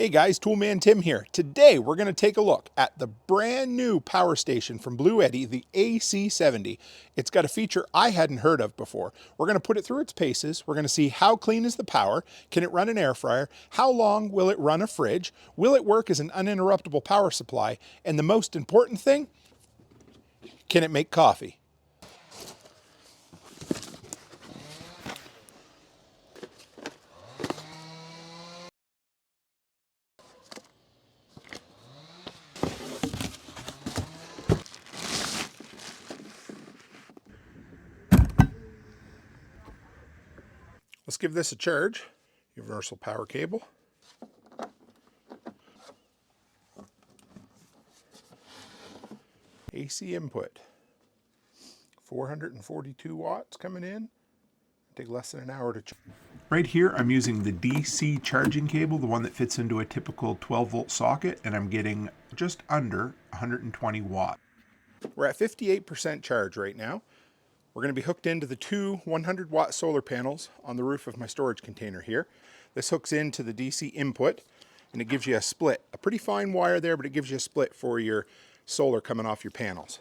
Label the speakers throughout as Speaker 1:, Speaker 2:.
Speaker 1: Hey guys, Toolman Tim here. Today we're going to take a look at the brand new power station from Bluetti, the AC70. It's got a feature I hadn't heard of before. We're going to put it through its paces. We're going to see how clean is the power, can it run an air fryer, how long will it run a fridge, will it work as an uninterruptible power supply, and the most important thing, can it make coffee? Let's give this a charge. Universal power cable. AC input. 442 watts coming in. Take less than an hour to charge. Right here I'm using the DC charging cable, the one that fits into a typical 12-volt socket, and I'm getting just under 120 watts. We're at 58% charge right now. We're going to be hooked into the two 100-watt solar panels on the roof of my storage container here. This hooks into the DC input, and it gives you a split. A pretty fine wire there, but it gives you a split for your solar coming off your panels.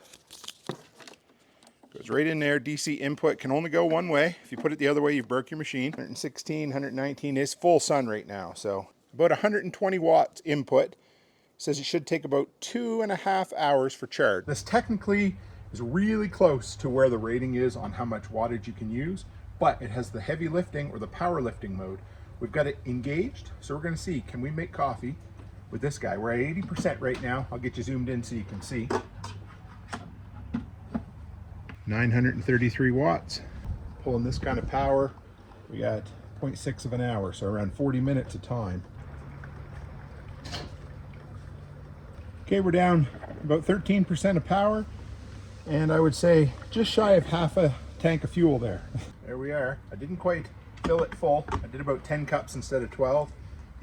Speaker 1: Goes right in there. DC input can only go one way. If you put it the other way, you've broke your machine. 116, 119 is full sun right now, so about 120 watts input. Says it should take about 2.5 hours for charge. This technically is really close to where the rating is on how much wattage you can use, but it has the heavy lifting or the power lifting mode. We've got it engaged, so we're going to see, can we make coffee with this guy? We're at 80% right now. I'll get you zoomed in so you can see. 933 watts. Pulling this kind of power, we got 0.6 of an hour, so around 40 minutes of time. Okay, we're down about 13% of power, and I would say just shy of half a tank of fuel there. There we are. I didn't quite fill it full. I did about 10 cups instead of 12.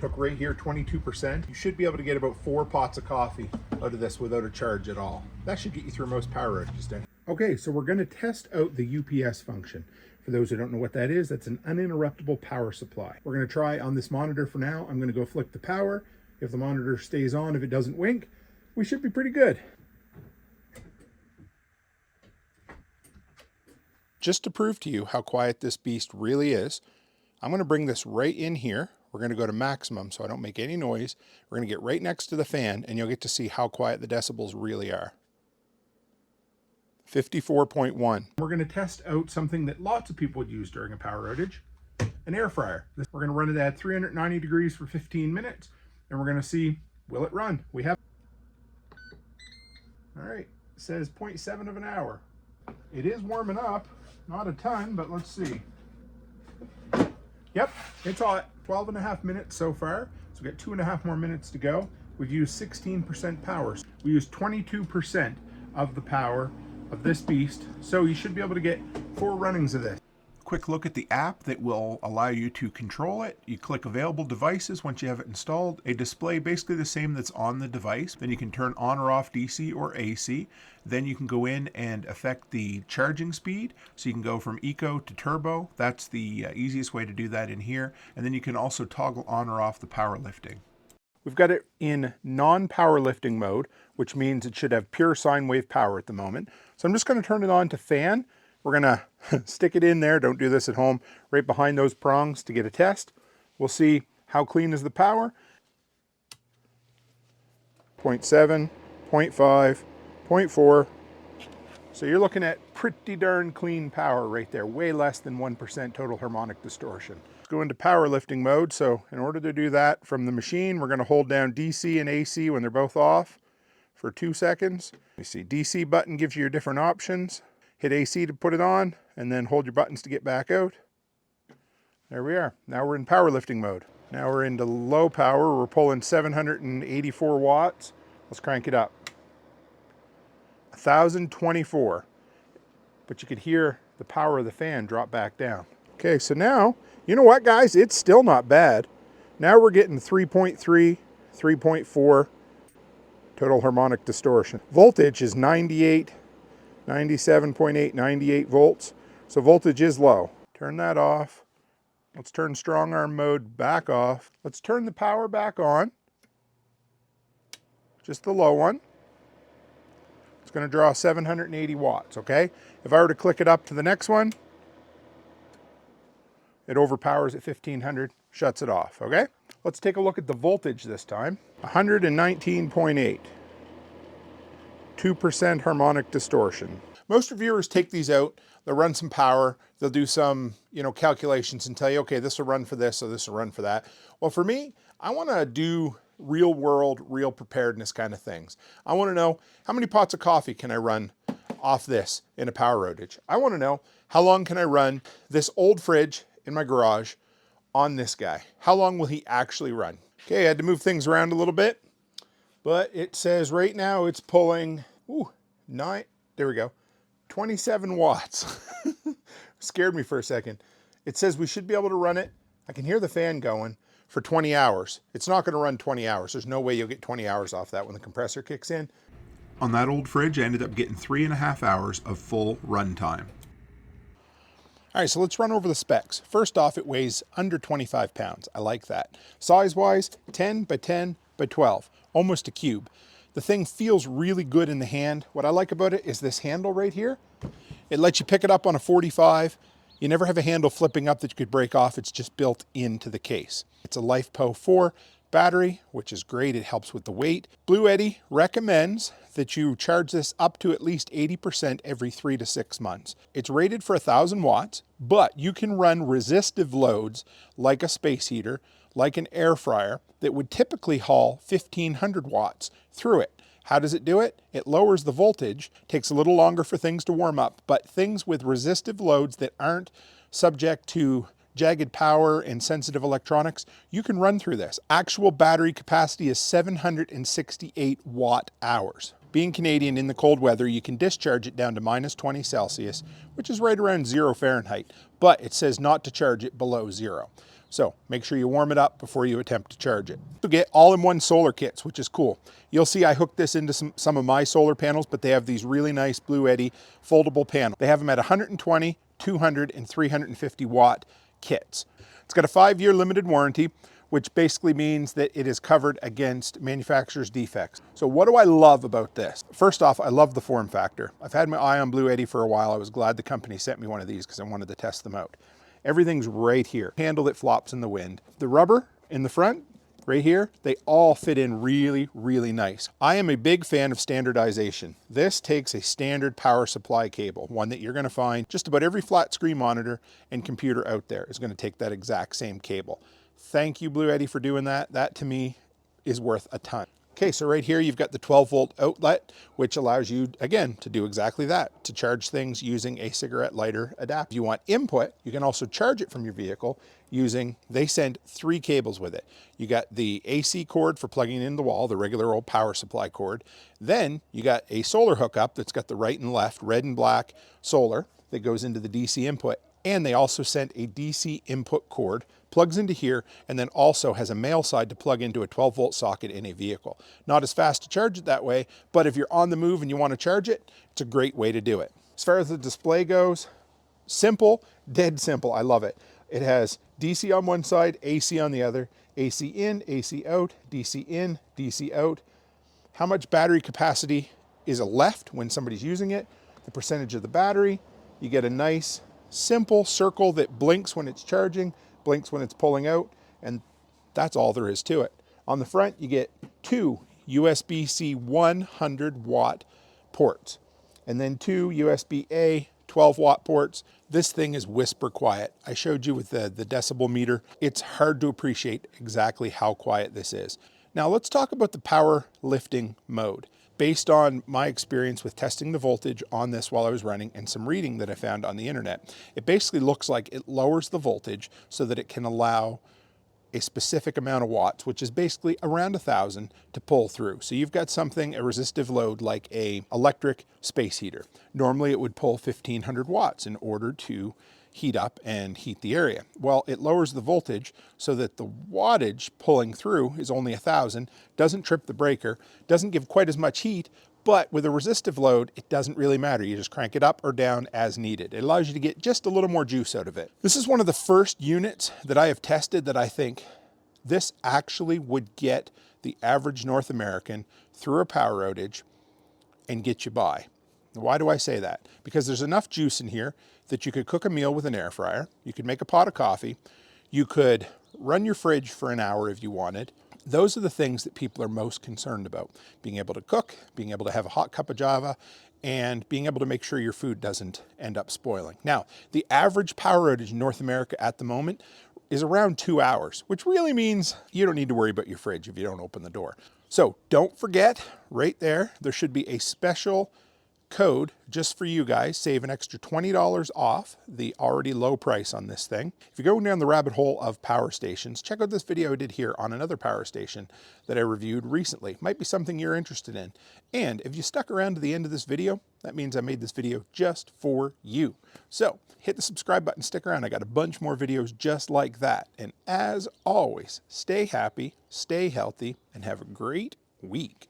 Speaker 1: Took right here 22%. You should be able to get about 4 pots of coffee out of this without a charge at all. That should get you through most power outages. Okay, so we're going to test out the UPS function. For those who don't know what that is, that's an uninterruptible power supply. We're going to try on this monitor for now. I'm going to go flick the power. If the monitor stays on, if it doesn't wink, we should be pretty good. Just to prove to you how quiet this beast really is, I'm going to bring this right in here. We're going to go to maximum so I don't make any noise. We're going to get right next to the fan, and you'll get to see how quiet the decibels really are. 54.1. We're going to test out something that lots of people would use during a power outage, an air fryer. We're going to run it at 390 degrees for 15 minutes, and we're going to see, will it run? We have, all right, it says 0.7 of an hour. It is warming up, not a ton, but let's see. Yep, it's hot. 12.5 minutes so far, so we've got 2.5 more minutes to go. We've used 16% power. We used 22% of the power of this beast, so you should be able to get 4 runnings of this. Quick look at the app that will allow you to control it. You click available devices once you have it installed. A display basically the same that's on the device. Then you can turn on or off DC or AC. Then you can go in and affect the charging speed. So you can go from eco to turbo. That's the easiest way to do that in here. And then you can also toggle on or off the power lifting. We've got it in non-power lifting mode, which means it should have pure sine wave power at the moment. So I'm just going to turn it on to fan. We're going to stick it in there. Don't do this at home. Right behind those prongs to get a test. We'll see how clean is the power. 0.7, 0.5, 0.4. So you're looking at pretty darn clean power right there. Way less than 1% total harmonic distortion. Let's go into powerlifting mode. So in order to do that from the machine, we're going to hold down DC and AC when they're both off for 2 seconds. You see DC button gives you your different options. Hit AC to put it on, and then hold your buttons to get back out. There we are. Now we're in powerlifting mode. Now we're into low power. We're pulling 784 watts. Let's crank it up. 1,024. But you could hear the power of the fan drop back down. Okay, so now, you know what, guys? It's still not bad. Now we're getting 3.3, 3.4 total harmonic distortion. Voltage is 98. 97.8, 98 volts. So voltage is low. Turn that off. Let's turn strong arm mode back off. Let's turn the power back on. just the low one. It's going to draw 780 watts, okay? If I were to click it up to the next one, it overpowers at 1500, shuts it off, okay? Let's take a look at the voltage this time. 119.8, 2% harmonic distortion. Most reviewers take these out, they'll run some power, they'll do some, calculations and tell you, okay, this will run for this, or this will run for that. Well, for me, I want to do real world, real preparedness kind of things. I want to know how many pots of coffee can I run off this in a power outage. I want to know how long can I run this old fridge in my garage on this guy. How long will he actually run? Okay, I had to move things around a little bit, but it says right now it's pulling, there we go, 27 watts. Scared me for a second. It says we should be able to run it. I can hear the fan going for 20 hours. It's not going to run 20 hours. There's no way you'll get 20 hours off that when the compressor kicks in. On that old fridge, I ended up getting 3.5 hours of full run time. All right, so let's run over the specs. First off, it weighs under 25 pounds. I like that. Size-wise, 10 by 10 by 12, almost a cube. The thing feels really good in the hand. What I like about it is this handle right here. It lets you pick it up on a 45. You never have a handle flipping up that you could break off. It's just built into the case. It's a LiFePO 4 battery, which is great. It helps with the weight. Bluetti recommends that you charge this up to at least 80% every 3 to 6 months. It's rated for 1,000 watts, but you can run resistive loads like a space heater, like an air fryer that would typically haul 1,500 watts through it. How does it do it? It lowers the voltage, takes a little longer for things to warm up, but things with resistive loads that aren't subject to jagged power and sensitive electronics, you can run through this. Actual battery capacity is 768 watt hours. Being Canadian, in the cold weather, you can discharge it down to -20 Celsius, which is right around 0 Fahrenheit, but it says not to charge it below 0. So make sure you warm it up before you attempt to charge it. You'll get all-in-one solar kits, which is cool. You'll see I hooked this into some of my solar panels, but they have these really nice Bluetti foldable panels. They have them at 120, 200, and 350 watt kits. It's got a 5-year limited warranty, which basically means that it is covered against manufacturer's defects. So what do I love about this? First off, I love the form factor. I've had my eye on Bluetti for a while. I was glad the company sent me one of these because I wanted to test them out. Everything's right here. Handle that flops in the wind. The rubber in the front, right here, they all fit in really, really nice. I am a big fan of standardization. This takes a standard power supply cable, one that you're gonna find just about every flat screen monitor and computer out there is gonna take that exact same cable. Thank you, Bluetti, for doing that. That to me is worth a ton. Okay, so right here you've got the 12-volt outlet, which allows you, again, to do exactly that, to charge things using a cigarette lighter adapter. If you want input, you can also charge it from your vehicle using, they send 3 cables with it. You got the AC cord for plugging in the wall, the regular old power supply cord. Then you got a solar hookup that's got the right and left, red and black solar that goes into the DC input. And they also sent a DC input cord, plugs into here, and then also has a male side to plug into a 12-volt socket in a vehicle. Not as fast to charge it that way, but if you're on the move and you want to charge it, it's a great way to do it. As far as the display goes, simple, dead simple. I love it. It has DC on one side, AC on the other, AC in, AC out, DC in, DC out. How much battery capacity is left when somebody's using it, the percentage of the battery. You get a nice simple circle that blinks when it's charging, blinks when it's pulling out, and that's all there is to it. On the front, you get 2 USB-C 100 watt ports, and then 2 USB-A 12 watt ports. This thing is whisper quiet. I showed you with the decibel meter. It's hard to appreciate exactly how quiet this is. Now let's talk about the power lifting mode. Based on my experience with testing the voltage on this while I was running and some reading that I found on the internet, it basically looks like it lowers the voltage so that it can allow a specific amount of watts, which is basically around 1,000 to pull through. So you've got something, a resistive load like a electric space heater. Normally it would pull 1,500 watts in order to heat up and heat the area. Well, it lowers the voltage so that the wattage pulling through is only 1,000, doesn't trip the breaker, doesn't give quite as much heat, but with a resistive load, it doesn't really matter. You just crank it up or down as needed. It allows you to get just a little more juice out of it. This is one of the first units that I have tested that I think this actually would get the average North American through a power outage and get you by. Why do I say that? Because there's enough juice in here that you could cook a meal with an air fryer, you could make a pot of coffee, you could run your fridge for an hour if you wanted. Those are the things that people are most concerned about. Being able to cook, being able to have a hot cup of Java, and being able to make sure your food doesn't end up spoiling. Now, the average power outage in North America at the moment is around 2 hours, which really means you don't need to worry about your fridge if you don't open the door. So don't forget, right there should be a special code just for you guys. Save an extra $20 off the already low price on this thing. If you're going down the rabbit hole of power stations, check out this video I did here on another power station that I reviewed recently. Might be something you're interested in. And if you stuck around to the end of this video, that means I made this video just for you. So hit the subscribe button, stick around. I got a bunch more videos just like that. And as always, stay happy, stay healthy, and have a great week.